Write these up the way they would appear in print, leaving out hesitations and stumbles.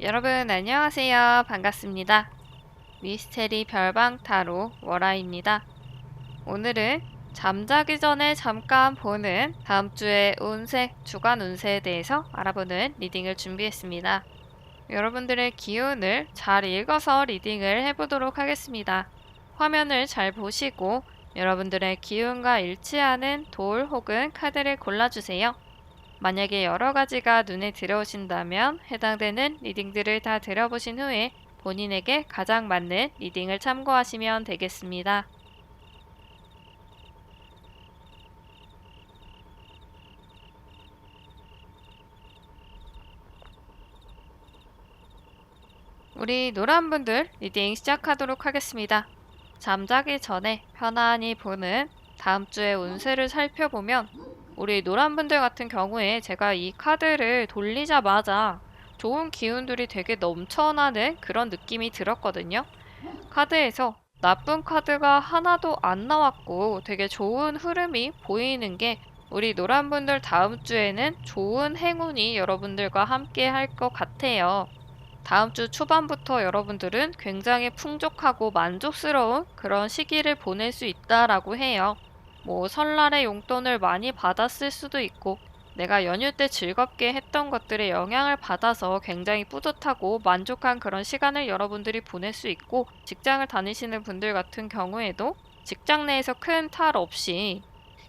여러분 안녕하세요. 반갑습니다. 미스테리 별방 타로 월아입니다. 오늘은 잠자기 전에 잠깐 보는 다음 주의 운세, 주간 운세에 대해서 알아보는 리딩을 준비했습니다. 여러분들의 기운을 잘 읽어서 리딩을 해보도록 하겠습니다. 화면을 잘 보시고 여러분들의 기운과 일치하는 돌 혹은 카드를 골라주세요. 만약에 여러 가지가 눈에 들어오신다면 해당되는 리딩들을 다 들어보신 후에 본인에게 가장 맞는 리딩을 참고하시면 되겠습니다. 우리 노란분들 리딩 시작하도록 하겠습니다. 잠자기 전에 편안히 보는 다음 주의 운세를 살펴보면 우리 노란분들 같은 경우에 제가 이 카드를 돌리자마자 좋은 기운들이 되게 넘쳐나는 그런 느낌이 들었거든요. 카드에서 나쁜 카드가 하나도 안 나왔고 되게 좋은 흐름이 보이는 게 우리 노란분들 다음 주에는 좋은 행운이 여러분들과 함께 할 것 같아요. 다음 주 초반부터 여러분들은 굉장히 풍족하고 만족스러운 그런 시기를 보낼 수 있다라고 해요. 뭐 설날에 용돈을 많이 받았을 수도 있고 내가 연휴 때 즐겁게 했던 것들에 영향을 받아서 굉장히 뿌듯하고 만족한 그런 시간을 여러분들이 보낼 수 있고 직장을 다니시는 분들 같은 경우에도 직장 내에서 큰 탈 없이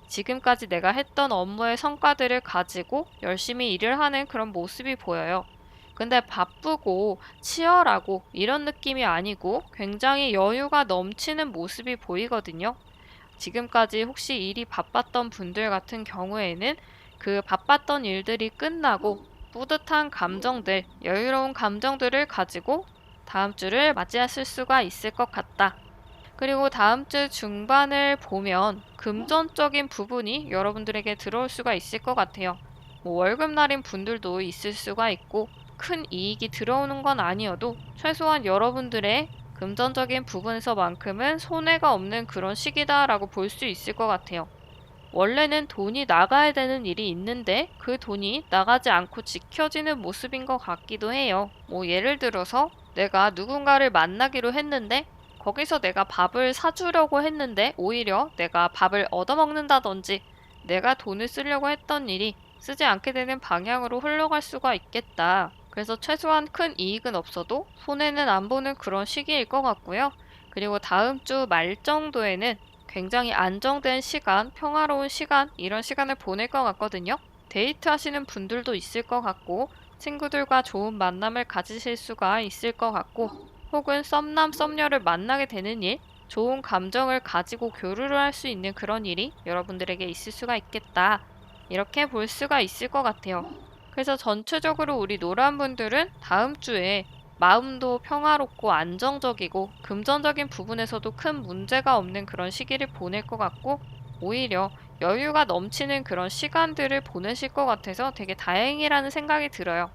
지금까지 내가 했던 업무의 성과들을 가지고 열심히 일을 하는 그런 모습이 보여요. 근데 바쁘고 치열하고 이런 느낌이 아니고 굉장히 여유가 넘치는 모습이 보이거든요. 지금까지 혹시 일이 바빴던 분들 같은 경우에는 그 바빴던 일들이 끝나고 뿌듯한 감정들, 여유로운 감정들을 가지고 다음 주를 맞이하실 수가 있을 것 같다. 그리고 다음 주 중반을 보면 금전적인 부분이 여러분들에게 들어올 수가 있을 것 같아요. 뭐 월급날인 분들도 있을 수가 있고 큰 이익이 들어오는 건 아니어도 최소한 여러분들의 금전적인 부분에서만큼은 손해가 없는 그런 시기다라고 볼 수 있을 것 같아요. 원래는 돈이 나가야 되는 일이 있는데 그 돈이 나가지 않고 지켜지는 모습인 것 같기도 해요. 뭐 예를 들어서 내가 누군가를 만나기로 했는데 거기서 내가 밥을 사주려고 했는데 오히려 내가 밥을 얻어먹는다든지 내가 돈을 쓰려고 했던 일이 쓰지 않게 되는 방향으로 흘러갈 수가 있겠다. 그래서 최소한 큰 이익은 없어도 손해는 안 보는 그런 시기일 것 같고요. 그리고 다음 주 말 정도에는 굉장히 안정된 시간, 평화로운 시간, 이런 시간을 보낼 것 같거든요. 데이트 하시는 분들도 있을 것 같고, 친구들과 좋은 만남을 가지실 수가 있을 것 같고, 혹은 썸남, 썸녀를 만나게 되는 일, 좋은 감정을 가지고 교류를 할 수 있는 그런 일이 여러분들에게 있을 수가 있겠다. 이렇게 볼 수가 있을 것 같아요. 그래서 전체적으로 우리 노란 분들은 다음 주에 마음도 평화롭고 안정적이고 금전적인 부분에서도 큰 문제가 없는 그런 시기를 보낼 것 같고 오히려 여유가 넘치는 그런 시간들을 보내실 것 같아서 되게 다행이라는 생각이 들어요.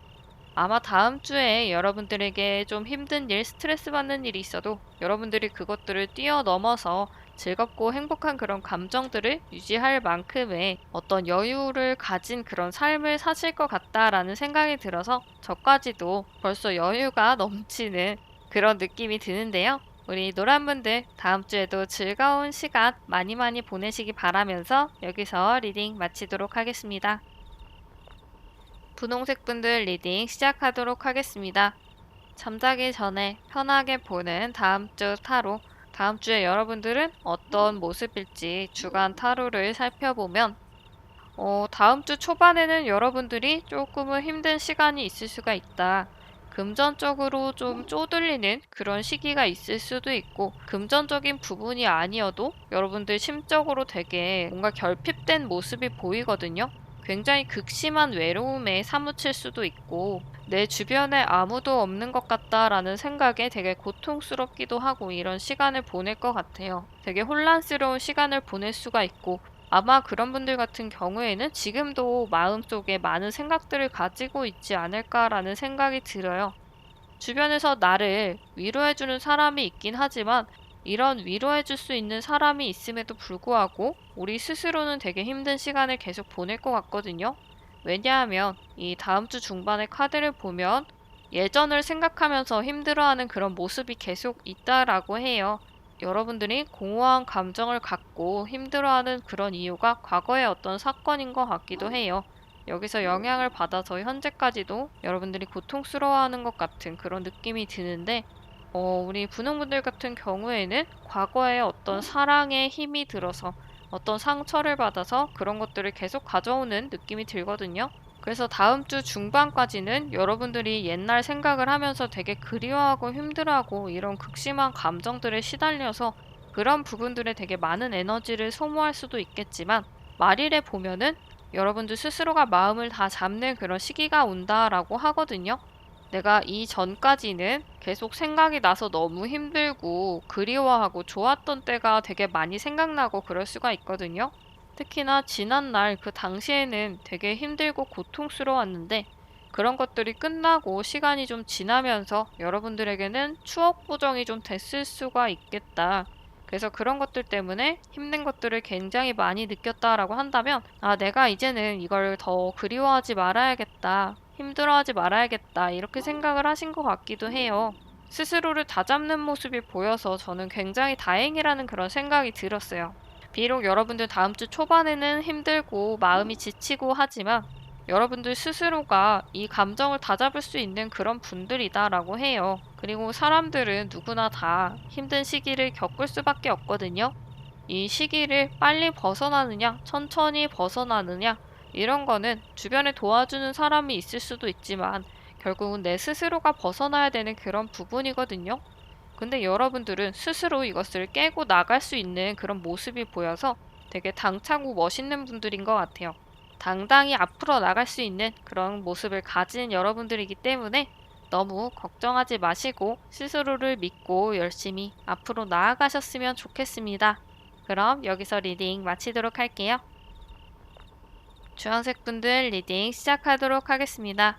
아마 다음 주에 여러분들에게 좀 힘든 일, 스트레스 받는 일이 있어도 여러분들이 그것들을 뛰어넘어서 즐겁고 행복한 그런 감정들을 유지할 만큼의 어떤 여유를 가진 그런 삶을 사실 것 같다라는 생각이 들어서 저까지도 벌써 여유가 넘치는 그런 느낌이 드는데요. 우리 노란분들 다음 주에도 즐거운 시간 많이 많이 보내시기 바라면서 여기서 리딩 마치도록 하겠습니다. 분홍색 분들 리딩 시작하도록 하겠습니다. 잠자기 전에 편하게 보는 다음 주 타로. 다음 주에 여러분들은 어떤 모습일지 주간 타로를 살펴보면 다음 주 초반에는 여러분들이 조금은 힘든 시간이 있을 수가 있다. 금전적으로 좀 쪼들리는 그런 시기가 있을 수도 있고 금전적인 부분이 아니어도 여러분들 심적으로 되게 뭔가 결핍된 모습이 보이거든요. 굉장히 극심한 외로움에 사무칠 수도 있고 내 주변에 아무도 없는 것 같다라는 생각에 되게 고통스럽기도 하고 이런 시간을 보낼 것 같아요. 되게 혼란스러운 시간을 보낼 수가 있고 아마 그런 분들 같은 경우에는 지금도 마음속에 많은 생각들을 가지고 있지 않을까라는 생각이 들어요. 주변에서 나를 위로해주는 사람이 있긴 하지만 이런 위로해줄 수 있는 사람이 있음에도 불구하고 우리 스스로는 되게 힘든 시간을 계속 보낼 것 같거든요. 왜냐하면 이 다음 주 중반의 카드를 보면 예전을 생각하면서 힘들어하는 그런 모습이 계속 있다라고 해요. 여러분들이 공허한 감정을 갖고 힘들어하는 그런 이유가 과거의 어떤 사건인 것 같기도 해요. 여기서 영향을 받아서 현재까지도 여러분들이 고통스러워하는 것 같은 그런 느낌이 드는데, 우리 분홍분들 같은 경우에는 과거에 어떤 사랑에 힘이 들어서 어떤 상처를 받아서 그런 것들을 계속 가져오는 느낌이 들거든요. 그래서 다음 주 중반까지는 여러분들이 옛날 생각을 하면서 되게 그리워하고 힘들어하고 이런 극심한 감정들에 시달려서 그런 부분들에 되게 많은 에너지를 소모할 수도 있겠지만, 말일에 보면은 여러분들 스스로가 마음을 다 잡는 그런 시기가 온다라고 하거든요. 내가 이전까지는 계속 생각이 나서 너무 힘들고 그리워하고 좋았던 때가 되게 많이 생각나고 그럴 수가 있거든요. 특히나 지난날 그 당시에는 되게 힘들고 고통스러웠는데, 그런 것들이 끝나고 시간이 좀 지나면서 여러분들에게는 추억 보정이 좀 됐을 수가 있겠다. 그래서 그런 것들 때문에 힘든 것들을 굉장히 많이 느꼈다라고 한다면, 아, 내가 이제는 이걸 더 그리워하지 말아야겠다. 힘들어하지 말아야겠다. 이렇게 생각을 하신 것 같기도 해요. 스스로를 다잡는 모습이 보여서 저는 굉장히 다행이라는 그런 생각이 들었어요. 비록 여러분들 다음 주 초반에는 힘들고 마음이 지치고 하지만 여러분들 스스로가 이 감정을 다잡을 수 있는 그런 분들이다라고 해요. 그리고 사람들은 누구나 다 힘든 시기를 겪을 수밖에 없거든요. 이 시기를 빨리 벗어나느냐, 천천히 벗어나느냐, 이런 거는 주변에 도와주는 사람이 있을 수도 있지만 결국은 내 스스로가 벗어나야 되는 그런 부분이거든요. 근데 여러분들은 스스로 이것을 깨고 나갈 수 있는 그런 모습이 보여서 되게 당차고 멋있는 분들인 것 같아요. 당당히 앞으로 나갈 수 있는 그런 모습을 가진 여러분들이기 때문에 너무 걱정하지 마시고 스스로를 믿고 열심히 앞으로 나아가셨으면 좋겠습니다. 그럼 여기서 리딩 마치도록 할게요. 주황색 분들 리딩 시작하도록 하겠습니다.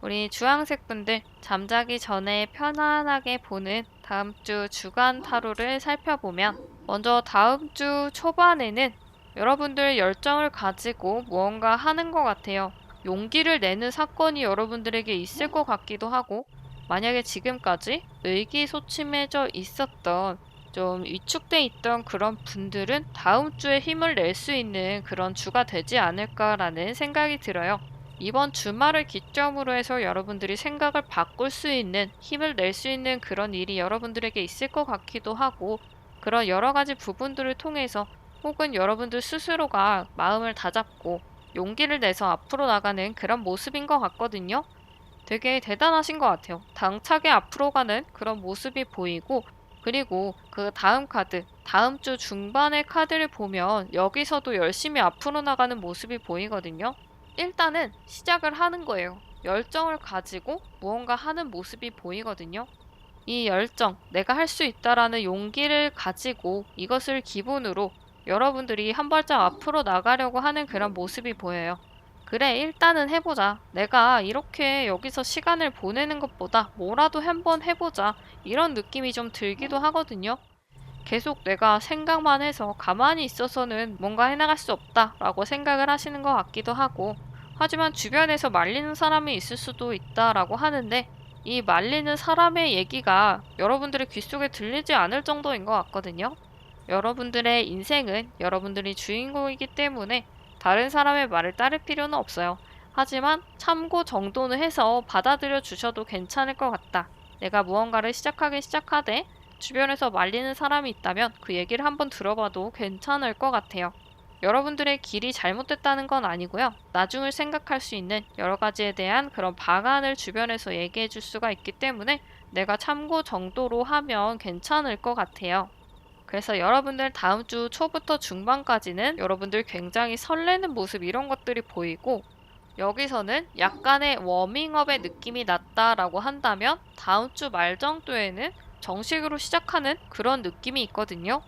우리 주황색 분들 잠자기 전에 편안하게 보는 다음 주 주간 타로를 살펴보면, 먼저 다음 주 초반에는 여러분들 열정을 가지고 무언가 하는 것 같아요. 용기를 내는 사건이 여러분들에게 있을 것 같기도 하고, 만약에 지금까지 의기소침해져 있었던, 좀 위축돼 있던 그런 분들은 다음 주에 힘을 낼 수 있는 그런 주가 되지 않을까라는 생각이 들어요. 이번 주말을 기점으로 해서 여러분들이 생각을 바꿀 수 있는, 힘을 낼 수 있는 그런 일이 여러분들에게 있을 것 같기도 하고, 그런 여러 가지 부분들을 통해서 혹은 여러분들 스스로가 마음을 다잡고 용기를 내서 앞으로 나가는 그런 모습인 것 같거든요. 되게 대단하신 것 같아요. 당차게 앞으로 가는 그런 모습이 보이고, 그리고 그 다음 카드, 다음 주 중반의 카드를 보면 여기서도 열심히 앞으로 나가는 모습이 보이거든요. 일단은 시작을 하는 거예요. 열정을 가지고 무언가 하는 모습이 보이거든요. 이 열정, 내가 할 수 있다라는 용기를 가지고 이것을 기본으로 여러분들이 한 발짝 앞으로 나가려고 하는 그런 모습이 보여요. 그래, 일단은 해보자. 내가 이렇게 여기서 시간을 보내는 것보다 뭐라도 한번 해보자. 이런 느낌이 좀 들기도 하거든요. 계속 내가 생각만 해서 가만히 있어서는 뭔가 해나갈 수 없다라고 생각을 하시는 것 같기도 하고, 하지만 주변에서 말리는 사람이 있을 수도 있다라고 하는데, 이 말리는 사람의 얘기가 여러분들의 귀 속에 들리지 않을 정도인 것 같거든요. 여러분들의 인생은 여러분들이 주인공이기 때문에 다른 사람의 말을 따를 필요는 없어요. 하지만 참고 정도는 해서 받아들여 주셔도 괜찮을 것 같다. 내가 무언가를 시작하되 주변에서 말리는 사람이 있다면 그 얘기를 한번 들어봐도 괜찮을 것 같아요. 여러분들의 길이 잘못됐다는 건 아니고요. 나중을 생각할 수 있는 여러 가지에 대한 그런 방안을 주변에서 얘기해 줄 수가 있기 때문에 내가 참고 정도로 하면 괜찮을 것 같아요. 그래서 여러분들 다음 주 초부터 중반까지는 여러분들 굉장히 설레는 모습, 이런 것들이 보이고, 여기서는 약간의 워밍업의 느낌이 났다라고 한다면 다음 주 말 정도에는 정식으로 시작하는 그런 느낌이 있거든요.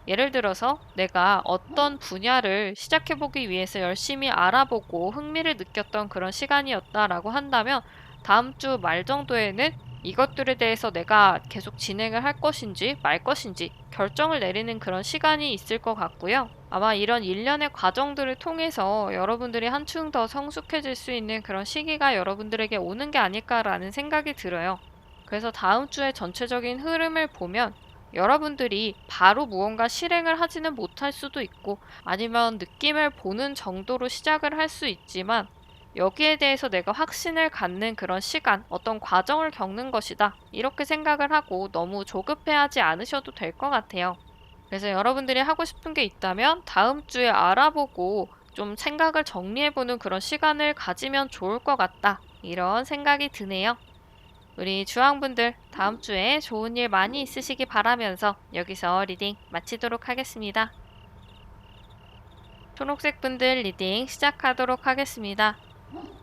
예를 들어서 내가 어떤 분야를 시작해보기 위해서 열심히 알아보고 흥미를 느꼈던 그런 시간이었다라고 한다면 다음 주 말 정도에는 이것들에 대해서 내가 계속 진행을 할 것인지 말 것인지 결정을 내리는 그런 시간이 있을 것 같고요. 아마 이런 일련의 과정들을 통해서 여러분들이 한층 더 성숙해질 수 있는 그런 시기가 여러분들에게 오는 게 아닐까라는 생각이 들어요. 그래서 다음 주의 전체적인 흐름을 보면 여러분들이 바로 무언가 실행을 하지는 못할 수도 있고 아니면 느낌을 보는 정도로 시작을 할 수 있지만 여기에 대해서 내가 확신을 갖는 그런 시간, 어떤 과정을 겪는 것이다. 이렇게 생각을 하고 너무 조급해하지 않으셔도 될 것 같아요. 그래서 여러분들이 하고 싶은 게 있다면 다음 주에 알아보고 좀 생각을 정리해보는 그런 시간을 가지면 좋을 것 같다. 이런 생각이 드네요. 우리 주황분들 다음 주에 좋은 일 많이 있으시기 바라면서 여기서 리딩 마치도록 하겠습니다. 초록색 분들 리딩 시작하도록 하겠습니다.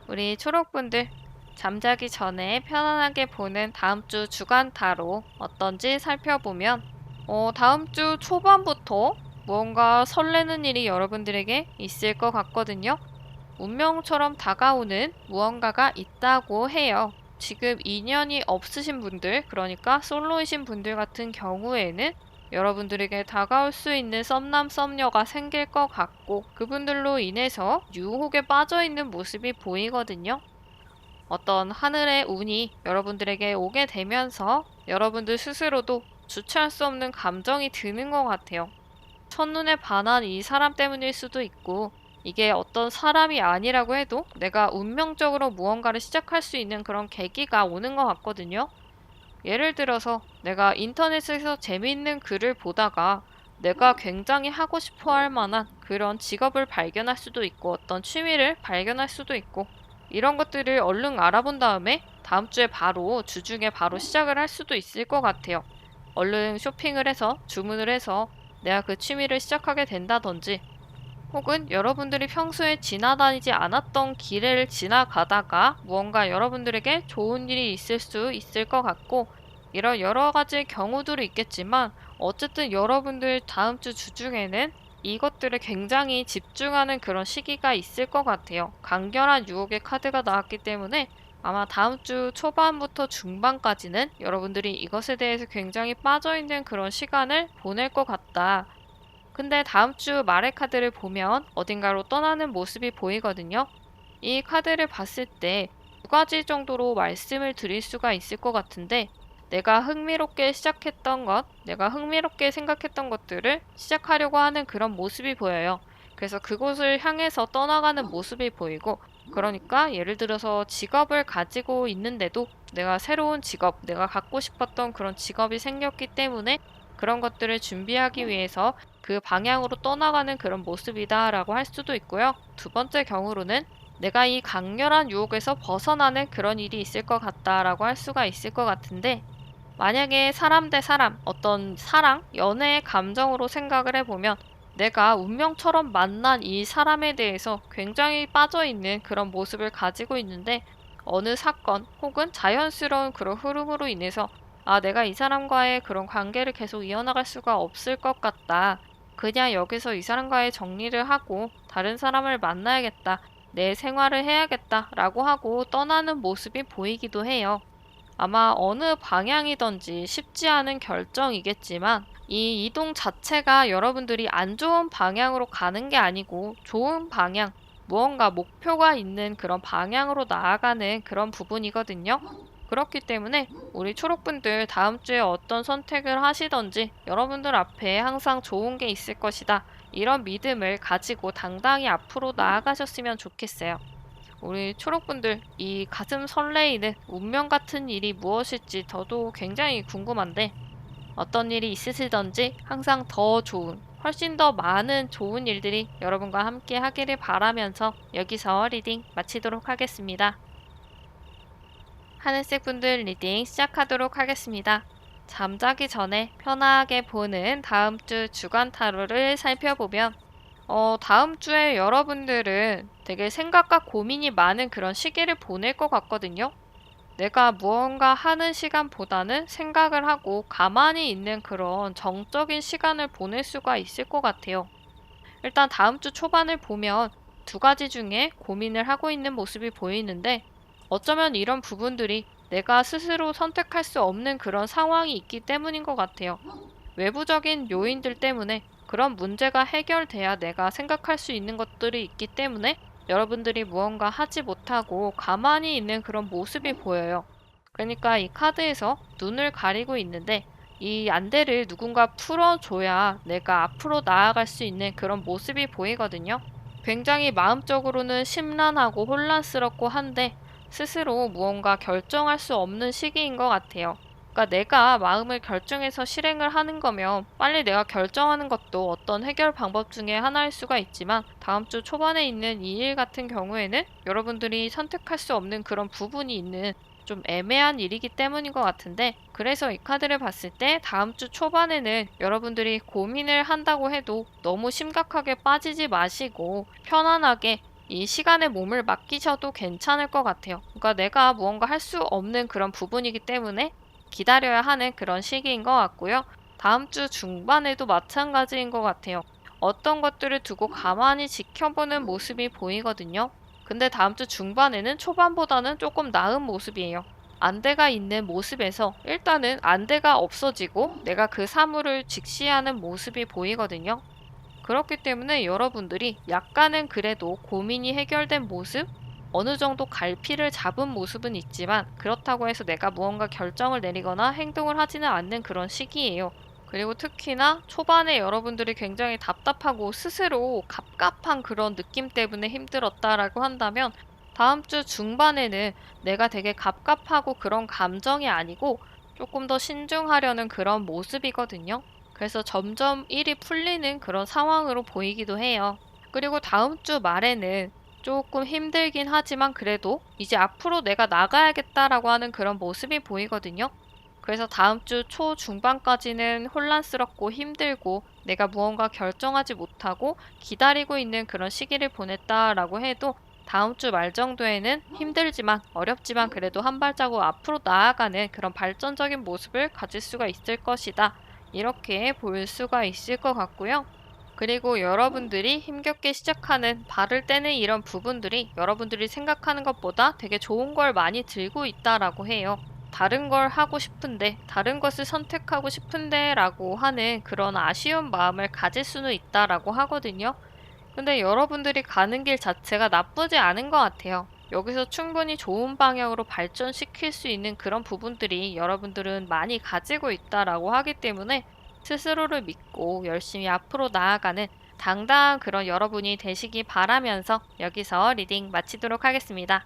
우리 초록분들 잠자기 전에 편안하게 보는 다음 주 주간 타로 어떤지 살펴보면 다음 주 초반부터 무언가 설레는 일이 여러분들에게 있을 것 같거든요. 운명처럼 다가오는 무언가가 있다고 해요. 지금 인연이 없으신 분들, 그러니까 솔로이신 분들 같은 경우에는 여러분들에게 다가올 수 있는 썸남 썸녀가 생길 것 같고 그분들로 인해서 유혹에 빠져 있는 모습이 보이거든요. 어떤 하늘의 운이 여러분들에게 오게 되면서 여러분들 스스로도 주체할 수 없는 감정이 드는 것 같아요. 첫눈에 반한 이 사람 때문일 수도 있고 이게 어떤 사람이 아니라고 해도 내가 운명적으로 무언가를 시작할 수 있는 그런 계기가 오는 것 같거든요. 예를 들어서 내가 인터넷에서 재미있는 글을 보다가 내가 굉장히 하고 싶어 할 만한 그런 직업을 발견할 수도 있고 어떤 취미를 발견할 수도 있고 이런 것들을 얼른 알아본 다음에 다음 주에 바로 주중에 바로 시작을 할 수도 있을 것 같아요. 얼른 쇼핑을 해서 주문을 해서 내가 그 취미를 시작하게 된다든지 혹은 여러분들이 평소에 지나다니지 않았던 길을 지나가다가 무언가 여러분들에게 좋은 일이 있을 수 있을 것 같고 이런 여러 가지 경우들이 있겠지만 어쨌든 여러분들 다음 주 주중에는 이것들을 굉장히 집중하는 그런 시기가 있을 것 같아요. 간결한 유혹의 카드가 나왔기 때문에 아마 다음 주 초반부터 중반까지는 여러분들이 이것에 대해서 굉장히 빠져있는 그런 시간을 보낼 것 같다. 근데 다음 주 말의 카드를 보면 어딘가로 떠나는 모습이 보이거든요. 이 카드를 봤을 때 두 가지 정도로 말씀을 드릴 수가 있을 것 같은데 내가 흥미롭게 시작했던 것, 내가 흥미롭게 생각했던 것들을 시작하려고 하는 그런 모습이 보여요. 그래서 그곳을 향해서 떠나가는 모습이 보이고 그러니까 예를 들어서 직업을 가지고 있는데도 내가 새로운 직업, 내가 갖고 싶었던 그런 직업이 생겼기 때문에 그런 것들을 준비하기 위해서 그 방향으로 떠나가는 그런 모습이다라고 할 수도 있고요. 두 번째 경우로는 내가 이 강렬한 유혹에서 벗어나는 그런 일이 있을 것 같다라고 할 수가 있을 것 같은데 만약에 사람 대 사람, 어떤 사랑, 연애의 감정으로 생각을 해보면 내가 운명처럼 만난 이 사람에 대해서 굉장히 빠져있는 그런 모습을 가지고 있는데 어느 사건 혹은 자연스러운 그런 흐름으로 인해서 내가 이 사람과의 그런 관계를 계속 이어나갈 수가 없을 것 같다. 그냥 여기서 이 사람과의 정리를 하고 다른 사람을 만나야겠다. 내 생활을 해야겠다라고 하고 떠나는 모습이 보이기도 해요. 아마 어느 방향이든지 쉽지 않은 결정이겠지만 이 이동 자체가 여러분들이 안 좋은 방향으로 가는 게 아니고 좋은 방향, 무언가 목표가 있는 그런 방향으로 나아가는 그런 부분이거든요. 그렇기 때문에 우리 초록분들 다음 주에 어떤 선택을 하시던지 여러분들 앞에 항상 좋은 게 있을 것이다. 이런 믿음을 가지고 당당히 앞으로 나아가셨으면 좋겠어요. 우리 초록분들 이 가슴 설레이는 운명 같은 일이 무엇일지 저도 굉장히 궁금한데 어떤 일이 있으시던지 항상 더 좋은 훨씬 더 많은 좋은 일들이 여러분과 함께 하기를 바라면서 여기서 리딩 마치도록 하겠습니다. 하늘색 분들 리딩 시작하도록 하겠습니다. 잠자기 전에 편하게 보는 다음 주 주간 타로를 살펴보면 다음 주에 여러분들은 되게 생각과 고민이 많은 그런 시기를 보낼 것 같거든요. 내가 무언가 하는 시간보다는 생각을 하고 가만히 있는 그런 정적인 시간을 보낼 수가 있을 것 같아요. 일단 다음 주 초반을 보면 두 가지 중에 고민을 하고 있는 모습이 보이는데 어쩌면 이런 부분들이 내가 스스로 선택할 수 없는 그런 상황이 있기 때문인 것 같아요. 외부적인 요인들 때문에 그런 문제가 해결돼야 내가 생각할 수 있는 것들이 있기 때문에 여러분들이 무언가 하지 못하고 가만히 있는 그런 모습이 보여요. 그러니까 이 카드에서 눈을 가리고 있는데 이 안대를 누군가 풀어줘야 내가 앞으로 나아갈 수 있는 그런 모습이 보이거든요. 굉장히 마음적으로는 심란하고 혼란스럽고 한데 스스로 무언가 결정할 수 없는 시기인 것 같아요. 그러니까 내가 마음을 결정해서 실행을 하는 거면 빨리 내가 결정하는 것도 어떤 해결 방법 중에 하나일 수가 있지만 다음 주 초반에 있는 이 일 같은 경우에는 여러분들이 선택할 수 없는 그런 부분이 있는 좀 애매한 일이기 때문인 것 같은데 그래서 이 카드를 봤을 때 다음 주 초반에는 여러분들이 고민을 한다고 해도 너무 심각하게 빠지지 마시고 편안하게 이 시간에 몸을 맡기셔도 괜찮을 것 같아요. 그러니까 내가 무언가 할 수 없는 그런 부분이기 때문에 기다려야 하는 그런 시기인 것 같고요. 다음 주 중반에도 마찬가지인 것 같아요. 어떤 것들을 두고 가만히 지켜보는 모습이 보이거든요. 근데 다음 주 중반에는 초반보다는 조금 나은 모습이에요. 안대가 있는 모습에서 일단은 안대가 없어지고 내가 그 사물을 직시하는 모습이 보이거든요. 그렇기 때문에 여러분들이 약간은 그래도 고민이 해결된 모습, 어느 정도 갈피를 잡은 모습은 있지만 그렇다고 해서 내가 무언가 결정을 내리거나 행동을 하지는 않는 그런 시기예요. 그리고 특히나 초반에 여러분들이 굉장히 답답하고 스스로 갑갑한 그런 느낌 때문에 힘들었다라고 한다면 다음 주 중반에는 내가 되게 갑갑하고 그런 감정이 아니고 조금 더 신중하려는 그런 모습이거든요. 그래서 점점 일이 풀리는 그런 상황으로 보이기도 해요. 그리고 다음 주 말에는 조금 힘들긴 하지만 그래도 이제 앞으로 내가 나가야겠다라고 하는 그런 모습이 보이거든요. 그래서 다음 주 초중반까지는 혼란스럽고 힘들고 내가 무언가 결정하지 못하고 기다리고 있는 그런 시기를 보냈다라고 해도 다음 주 말 정도에는 힘들지만 어렵지만 그래도 한 발자국 앞으로 나아가는 그런 발전적인 모습을 가질 수가 있을 것이다. 이렇게 볼 수가 있을 것 같고요. 그리고 여러분들이 힘겹게 시작하는 발을 떼는 이런 부분들이 여러분들이 생각하는 것보다 되게 좋은 걸 많이 들고 있다라고 해요. 다른 걸 하고 싶은데, 다른 것을 선택하고 싶은데 라고 하는 그런 아쉬운 마음을 가질 수는 있다라고 하거든요. 근데 여러분들이 가는 길 자체가 나쁘지 않은 것 같아요. 여기서 충분히 좋은 방향으로 발전시킬 수 있는 그런 부분들이 여러분들은 많이 가지고 있다라고 하기 때문에 스스로를 믿고 열심히 앞으로 나아가는 당당한 그런 여러분이 되시기 바라면서 여기서 리딩 마치도록 하겠습니다.